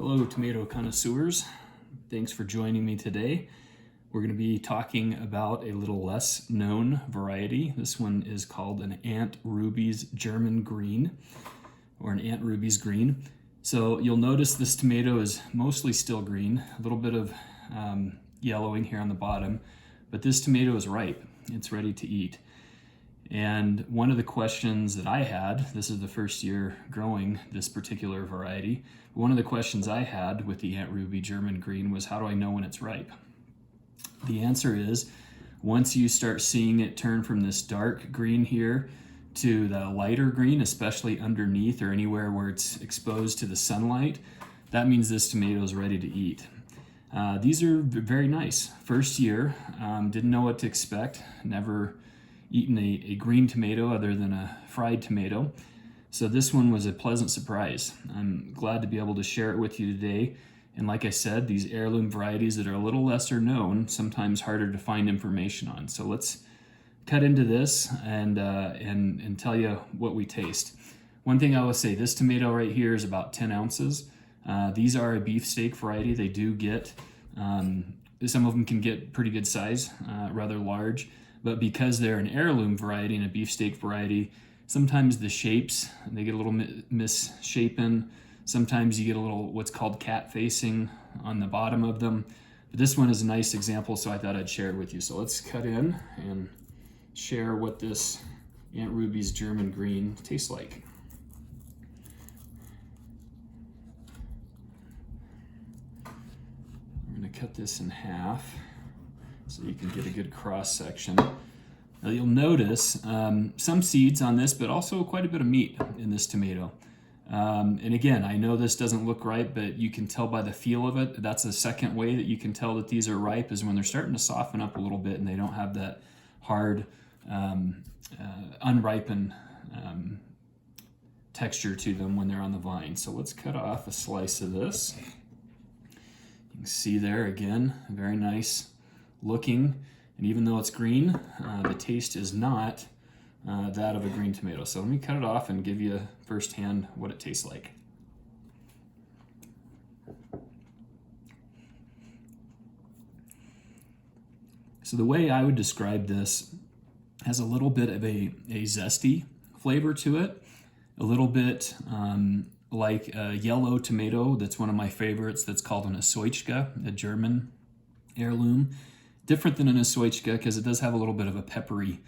Hello, tomato connoisseurs. Thanks for joining me today. We're going to be talking about a little less known variety. This one is called an Aunt Ruby's German Green, or an Aunt Ruby's Green. So you'll notice this tomato is mostly still green, a little bit of yellowing here on the bottom, but this tomato is ripe. It's ready to eat. And one of the questions that I had, this is the first year growing this particular variety, one of the questions I had with the Aunt Ruby German Green was, how do I know when it's ripe? The answer is, once you start seeing it turn from this dark green here to the lighter green, especially underneath or anywhere where it's exposed to the sunlight, that means this tomato is ready to eat. These are very nice. First year, didn't know what to expect, never eaten a green tomato other than a fried tomato. So this one was a pleasant surprise. I'm glad to be able to share it with you today. And like I said, these heirloom varieties that are a little lesser known, sometimes harder to find information on. So let's cut into this and tell you what we taste. One thing I will say, this tomato right here is about 10 ounces. These are a beefsteak variety. They do get, some of them can get pretty good size, rather large. But because they're an heirloom variety and a beefsteak variety, sometimes the shapes, they get a little misshapen. Sometimes you get a little what's called cat facing on the bottom of them. But this one is a nice example, so I thought I'd share it with you. So let's cut in and share what this Aunt Ruby's German Green tastes like. I'm going to cut this in half so you can get a good cross section. Now you'll notice some seeds on this, but also quite a bit of meat in this tomato. And again, I know this doesn't look ripe, but you can tell by the feel of it. That's the second way that you can tell that these are ripe, is when they're starting to soften up a little bit and they don't have that hard, unripened texture to them when they're on the vine. So let's cut off a slice of this. You can see there again, very nice looking, and even though it's green, the taste is not that of a green tomato. So let me cut it off and give you firsthand what it tastes like. So the way I would describe this has a little bit of a zesty flavor to it, a little bit like a yellow tomato that's one of my favorites that's called an Asoichka, a German heirloom. Different than an Asoichka because it does have a little bit of a peppery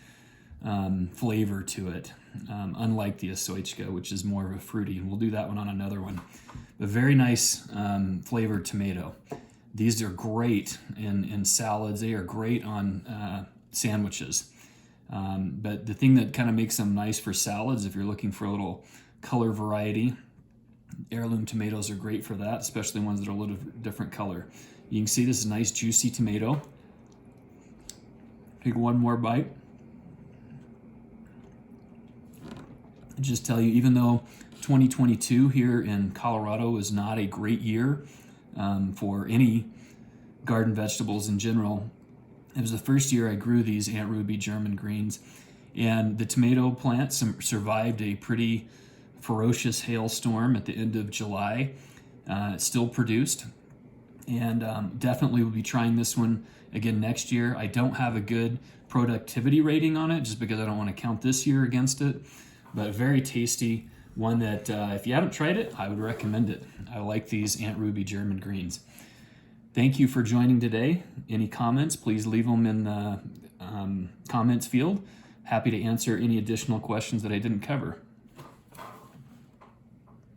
flavor to it, unlike the Asoichka, which is more of a fruity, and we'll do that one on another one. A very nice flavored tomato. These are great in salads. They are great on sandwiches. But the thing that kind of makes them nice for salads, if you're looking for a little color variety, heirloom tomatoes are great for that, especially ones that are a little different color. You can see this is a nice juicy tomato. Take one more bite. I'll just tell you, even though 2022 here in Colorado is not a great year for any garden vegetables in general, it was the first year I grew these Aunt Ruby German Greens, and the tomato plant survived a pretty ferocious hailstorm at the end of July. It still produced, and definitely will be trying this one again next year. I don't have a good productivity rating on it just because I don't want to count this year against it, but very tasty one that if you haven't tried it, I would recommend it. I like these Aunt Ruby German Greens. Thank you for joining today. Any comments, please leave them in the comments field. Happy to answer any additional questions that I didn't cover.